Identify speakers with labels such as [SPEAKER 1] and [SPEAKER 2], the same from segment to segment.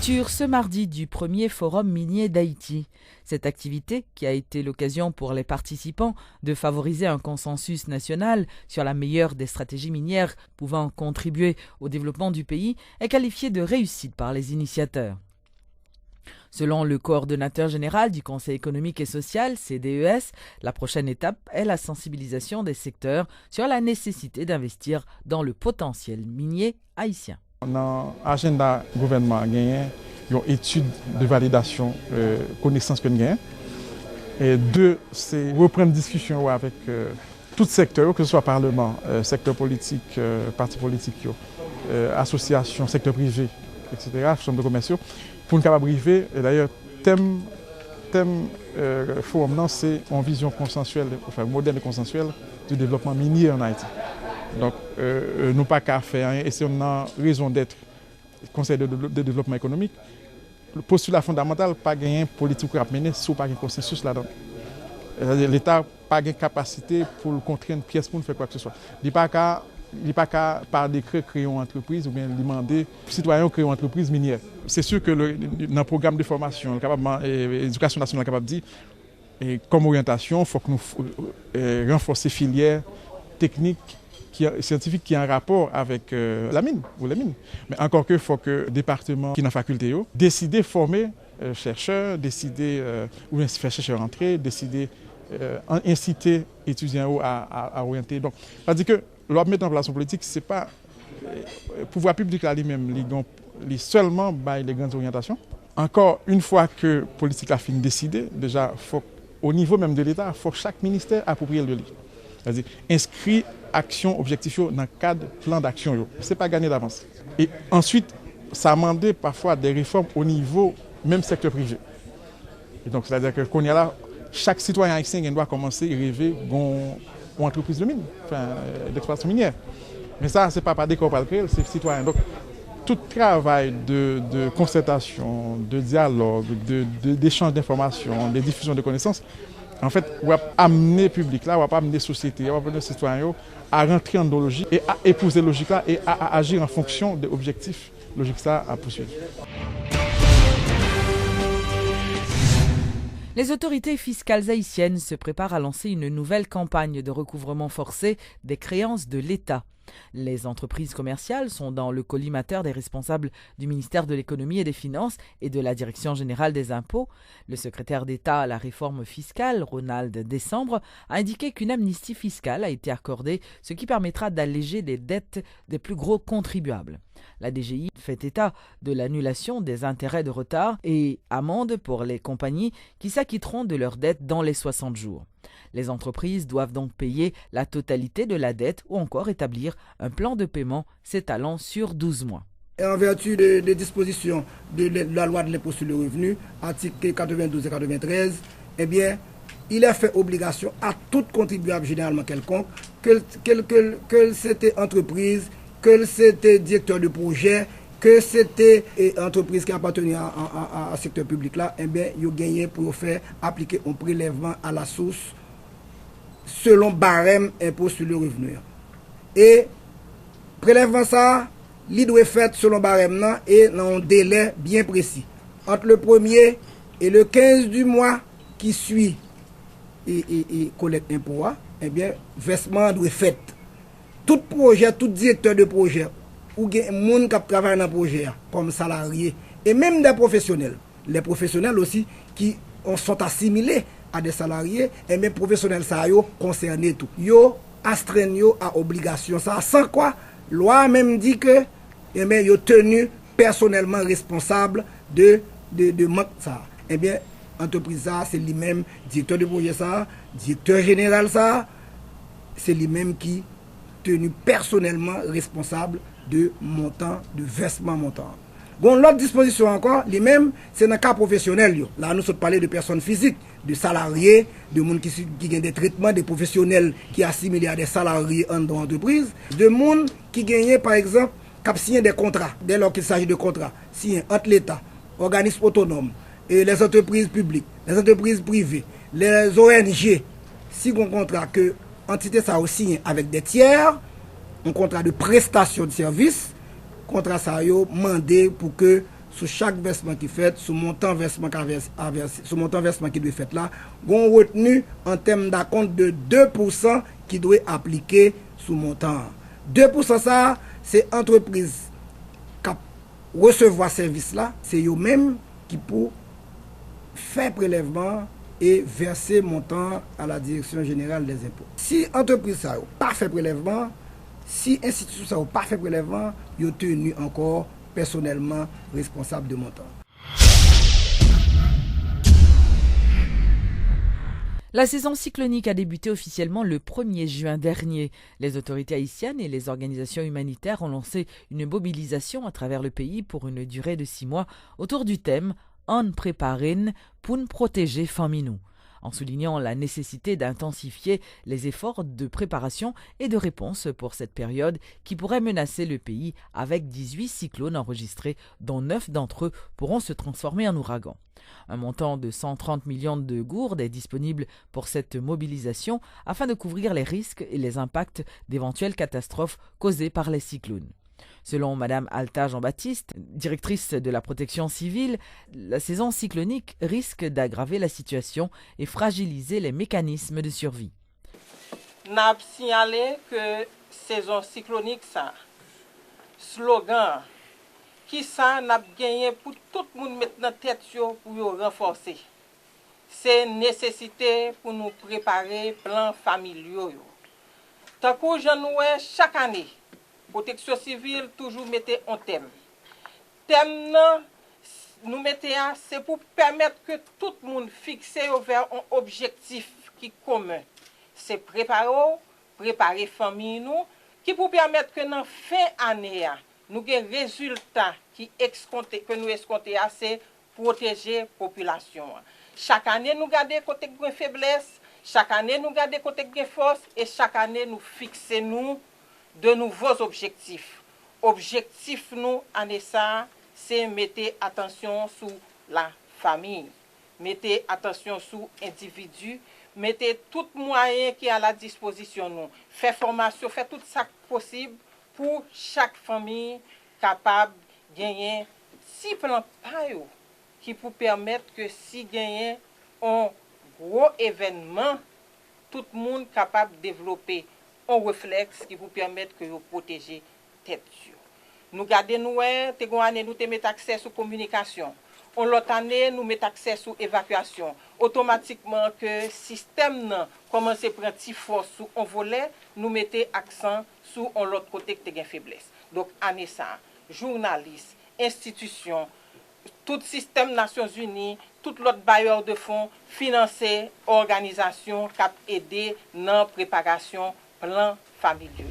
[SPEAKER 1] Ouverture ce mardi du premier forum minier d'Haïti. Cette activité, qui a été l'occasion pour les participants de favoriser un consensus national sur la meilleure des stratégies minières pouvant contribuer au développement du pays, est qualifiée de réussite par les initiateurs. Selon le coordonnateur général du Conseil économique et social, CDES, la prochaine étape est la sensibilisation des secteurs sur la nécessité d'investir dans le potentiel minier haïtien.
[SPEAKER 2] Dans l'agenda gouvernement, il y a une étude de validation connaissance que nous avons. Et deux, c'est reprendre discussion avec tout secteur, que ce soit Parlement, secteur politique, partis politiques, associations, secteur privé, etc., chambres de commerce, pour nous capables d'arriver. Et d'ailleurs, thème forum, c'est une vision consensuelle, enfin moderne et consensuelle du développement minier en Haïti. Donc, nous pas qu'à faire, et si on a raison d'être Conseil de développement économique, le postulat fondamental, pas gagner politique à mener, si pas un consensus là-dedans. L'État n'a pas de capacité pour contraindre une pièce pour faire quoi que ce soit. Il n'est pas qu'à, par décret, créer une entreprise ou bien demander aux citoyens de créer une entreprise minière. C'est sûr que dans le programme de formation, l'éducation nationale est capable de dire, et comme orientation, il faut que nous renforcer les filières techniques, scientifiques qui ont un rapport avec la mine ou les mines. Mais encore que il faut que le département qui est dans la faculté décide de former chercheurs, décider ou bien faire chercheurs entrer, décider inciter étudiants à orienter. Donc, c'est-à-dire que leur mettre en place une politique, ce n'est pas le pouvoir public lui-même, il seulement les grandes orientations. Encore une fois que la politique a fini de décider, déjà, au niveau même de l'État, il faut que chaque ministère approprie le livre. C'est-à-dire inscrit action, objectif dans le cadre plan d'action. Ce n'est pas gagné d'avance. Et ensuite, ça a demandé parfois des réformes au niveau même secteur privé. Et donc, c'est-à-dire que qu'on y a là, chaque citoyen haïtien doit commencer à rêver d'une entreprise de mine, d'exploitation minière. Mais ça, ce n'est pas par décor par le créer, c'est citoyen. Donc, tout travail de concertation, de dialogue, d'échange d'informations, de diffusion de connaissances, en fait, on va amener le public là, on va amener les sociétés, on va amener les citoyens à rentrer en logique et à épouser la logique là et à agir en fonction des objectifs logiques ça à poursuivre.
[SPEAKER 1] Les autorités fiscales haïtiennes se préparent à lancer une nouvelle campagne de recouvrement forcé des créances de l'État. Les entreprises commerciales sont dans le collimateur des responsables du ministère de l'Économie et des Finances et de la Direction générale des impôts. Le secrétaire d'État à la réforme fiscale, Ronald Décembre, a indiqué qu'une amnistie fiscale a été accordée, ce qui permettra d'alléger les dettes des plus gros contribuables. La DGI fait état de l'annulation des intérêts de retard et amendes pour les compagnies qui s'acquitteront de leurs dettes dans les 60 jours. Les entreprises doivent donc payer la totalité de la dette ou encore établir un plan de paiement s'étalant sur 12 mois.
[SPEAKER 3] Et en vertu des dispositions de la loi de l'impôt sur le revenu, articles 92 et 93, eh bien, il est fait obligation à tout contribuable généralement quelconque, que c'était entreprise, que c'était directeur de projet, que c'était entreprise qui appartenait à secteur public là, eh bien, ils ont gagné pour faire appliquer un prélèvement à la source selon barème impôt sur le revenu. Et prélèvement ça, il doit être fait selon barème là et dans un délai bien précis. Entre le 1er et le 15 du mois qui suit et collecte impôt, eh bien, versement doit être fait. Tout projet, tout directeur de projet, ou des gens qui travaillent dans le projet comme salariés, et même des professionnels. Les professionnels aussi qui sont assimilés à des salariés, et même professionnels ça yo concernés tout. Yo astreignent à obligation ça, sans quoi loi même dit que et bien yo tenu personnellement responsable de manque ça. Eh bien entreprise ça c'est lui-même directeur de projet ça, directeur général ça, c'est lui-même qui tenu personnellement responsable de montant, de versement montant. Bon, l'autre disposition encore, les mêmes, c'est dans le cas professionnel. Là, nous sommes parlé de personnes physiques, de salariés, de gens qui ont des traitements, des professionnels qui assimilés à des salariés en entreprise, de gens qui gagnent, par exemple, qui signent des contrats, dès lors qu'il s'agit de contrats, signés entre l'État, organismes autonomes, et les entreprises publiques, les entreprises privées, les ONG, si on contrat que l'entité ça aussi avec des tiers, un contrat de prestation de service, contrat ça yo mandé pour que sur chaque versement qui fait, sur montant versement sur montant versement qui doit fait là, on retenu en termes d'acompte de 2% qui doit appliquer sous montant. 2% ça, c'est entreprise qui recevoir service là, c'est eux-mêmes qui pour faire prélèvement et verser montant à la direction générale des impôts. Si entreprise ça n'a pas fait prélèvement, si institution ça n'a pas fait prélèvement, ils ont tenu encore personnellement responsable de montant.
[SPEAKER 1] La saison cyclonique a débuté officiellement le 1er juin dernier. Les autorités haïtiennes et les organisations humanitaires ont lancé une mobilisation à travers le pays pour une durée de 6 mois autour du thème « On préparine pour nous protéger famille », en soulignant la nécessité d'intensifier les efforts de préparation et de réponse pour cette période qui pourrait menacer le pays avec 18 cyclones enregistrés, dont 9 d'entre eux pourront se transformer en ouragans. Un montant de 130 millions de gourdes est disponible pour cette mobilisation afin de couvrir les risques et les impacts d'éventuelles catastrophes causées par les cyclones. Selon Mme Alta Jean-Baptiste, directrice de la protection civile, la saison cyclonique risque d'aggraver la situation et fragiliser les mécanismes de survie.
[SPEAKER 4] N'a signalé que saison cyclonique ça slogan qui ça n'a gagné pour tout le monde mettre dans tête pour renforcer. C'est nécessité pour nous préparer plan familial. Tant que j'en chaque année protection civile toujours mettait un thème. Thème nous mettez c'est pour permettre que tout le monde fixe vers un objectif qui est commun. C'est préparer famille nous qui pour permettre que dans fin année nous avons des résultats que nous escomptons c'est protéger population. Chaque année nous gardons côté de faiblesse, chaque année nous gardons côté de force et chaque année nous fixons de nouveaux objectifs. Objectif nous, année ça, c'est mettre attention sur la famille, mettez attention sur l'individu, mettez tout moyen qui est à la disposition nous. Faire formation, faire tout ça possible pour chaque famille capable de gagner 6 plans payo qui pour permettre que si gagner un gros événement, tout le monde capable de développer un réflexe qui vous permettre que vous protéger tête. Nous gardons nous année nous te mettre accès sur communication. On l'autre année nous mettre accès sur évacuation. Automatiquement que système commence à prendre petit force sur un volet, nous mettez accent sur l'autre côté que tu faiblesse. Donc année ça, journalistes, institutions, tout système Nations Unies, tout l'autre bailleur de fonds, financé, organisation qui aider dans la préparation plan familial.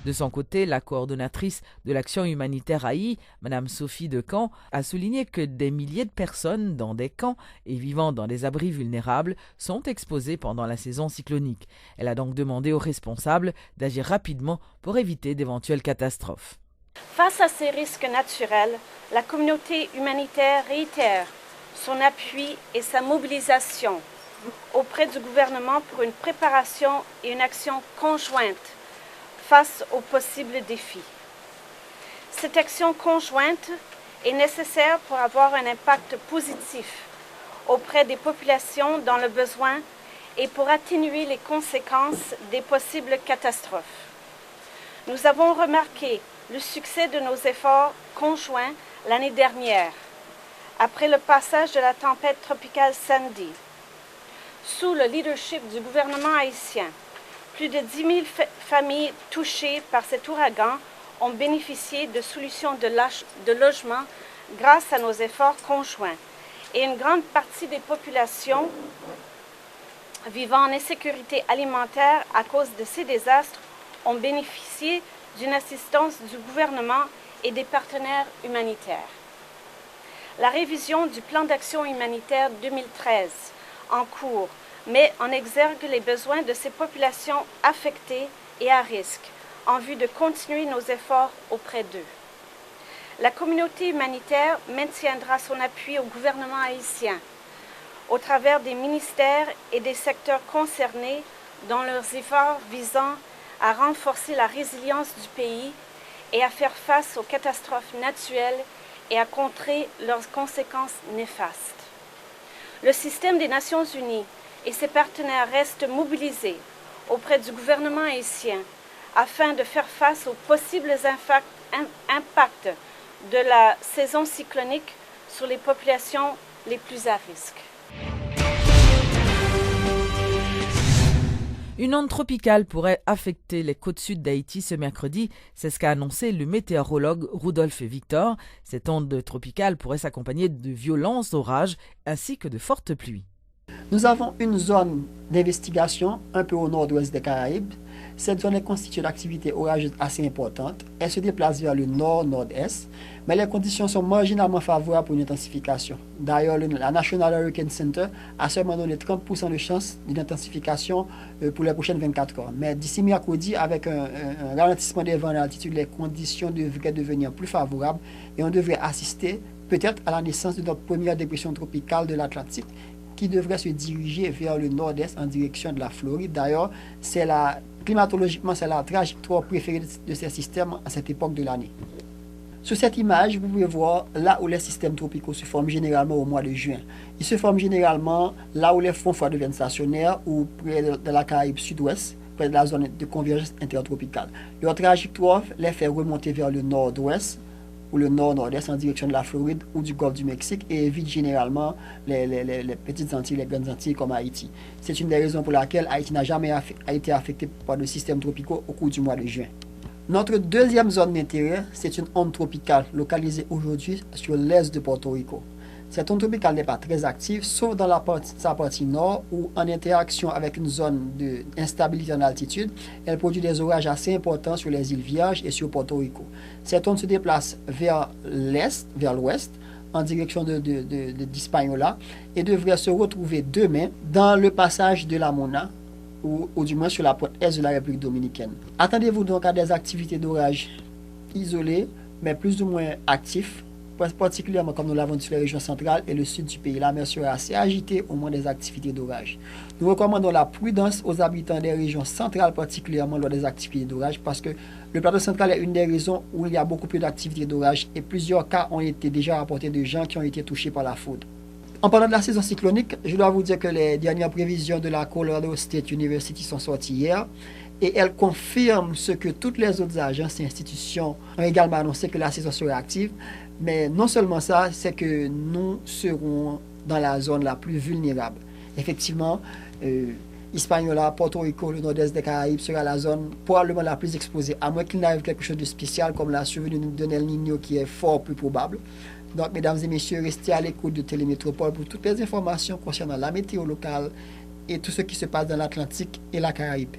[SPEAKER 1] De son côté, la coordonnatrice de l'action humanitaire Haï, Mme Sophie Decamp, a souligné que des milliers de personnes dans des camps et vivant dans des abris vulnérables sont exposées pendant la saison cyclonique. Elle a donc demandé aux responsables d'agir rapidement pour éviter d'éventuelles catastrophes.
[SPEAKER 5] Face à ces risques naturels, la communauté humanitaire réitère son appui et sa mobilisation auprès du gouvernement pour une préparation et une action conjointe face aux possibles défis. Cette action conjointe est nécessaire pour avoir un impact positif auprès des populations dans le besoin et pour atténuer les conséquences des possibles catastrophes. Nous avons remarqué le succès de nos efforts conjoints l'année dernière, après le passage de la tempête tropicale Sandy. Sous le leadership du gouvernement haïtien, plus de 10 000 familles touchées par cet ouragan ont bénéficié de solutions de logement grâce à nos efforts conjoints. Et une grande partie des populations vivant en insécurité alimentaire à cause de ces désastres ont bénéficié d'une assistance du gouvernement et des partenaires humanitaires. La révision du plan d'action humanitaire 2013 en cours met en exergue les besoins de ces populations affectées et à risque en vue de continuer nos efforts auprès d'eux. La communauté humanitaire maintiendra son appui au gouvernement haïtien au travers des ministères et des secteurs concernés dans leurs efforts visant à renforcer la résilience du pays et à faire face aux catastrophes naturelles et à contrer leurs conséquences néfastes. Le système des Nations Unies et ses partenaires restent mobilisés auprès du gouvernement haïtien afin de faire face aux possibles impacts de la saison cyclonique sur les populations les plus à risque.
[SPEAKER 1] Une onde tropicale pourrait affecter les côtes sud d'Haïti ce mercredi, c'est ce qu'a annoncé le météorologue Rudolph Victor. Cette onde tropicale pourrait s'accompagner de violents orages ainsi que de fortes pluies.
[SPEAKER 6] Nous avons une zone d'investigation un peu au nord-ouest des Caraïbes. Cette zone est constituée d'activités orageuses assez importantes. Elle se déplace vers le nord-nord-est, mais les conditions sont marginalement favorables pour une intensification. D'ailleurs, la National Hurricane Center a seulement donné 30% de chance d'une intensification pour les prochaines 24 heures. Mais d'ici mercredi, avec un ralentissement des vents à l'altitude, les conditions devraient devenir plus favorables et on devrait assister peut-être à la naissance de notre première dépression tropicale de l'Atlantique, qui devrait se diriger vers le nord-est en direction de la Floride. D'ailleurs, climatologiquement, c'est la trajectoire préférée de ces systèmes à cette époque de l'année. Sur cette image, vous pouvez voir là où les systèmes tropicaux se forment généralement au mois de juin. Ils se forment généralement là où les fronts froids deviennent stationnaires ou près de la Caraïbe sud-ouest, près de la zone de convergence intertropicale. Leur trajectoire les fait remonter vers le nord-ouest ou le nord-nord-est en direction de la Floride ou du golfe du Mexique et évite généralement les petites Antilles, les grandes Antilles comme Haïti. C'est une des raisons pour laquelle Haïti n'a jamais été affecté par de systèmes tropicaux au cours du mois de juin. Notre deuxième zone d'intérêt, c'est une onde tropicale localisée aujourd'hui sur l'est de Porto Rico. Cette onde tropicale n'est pas très active, sauf dans sa partie nord, où en interaction avec une zone d'instabilité en altitude, elle produit des orages assez importants sur les îles Vierges et sur Porto Rico. Cette onde se déplace vers l'ouest, en direction d'Hispaniola, et devrait se retrouver demain dans le passage de la Mona, ou du moins sur la pointe est de la République dominicaine. Attendez-vous donc à des activités d'orage isolées, mais plus ou moins actifs, particulièrement comme nous l'avons dit sur les régions centrales et le sud du pays. La mer sera assez agitée au moins des activités d'orage. Nous recommandons la prudence aux habitants des régions centrales, particulièrement lors des activités d'orage, parce que le plateau central est une des raisons où il y a beaucoup plus d'activités d'orage et plusieurs cas ont été déjà rapportés de gens qui ont été touchés par la foudre. En parlant de la saison cyclonique, je dois vous dire que les dernières prévisions de la Colorado State University sont sorties hier et elles confirment ce que toutes les autres agences et institutions ont également annoncé, que la saison serait active. Mais non seulement ça, c'est que nous serons dans la zone la plus vulnérable. Effectivement, Hispaniola, Porto Rico, le nord-est des Caraïbes sera la zone probablement la plus exposée, à moins qu'il n'arrive quelque chose de spécial comme la survenue d'un El Niño qui est fort plus probable. Donc, mesdames et messieurs, restez à l'écoute de Télémétropole pour toutes les informations concernant la météo locale et tout ce qui se passe dans l'Atlantique et la Caraïbe.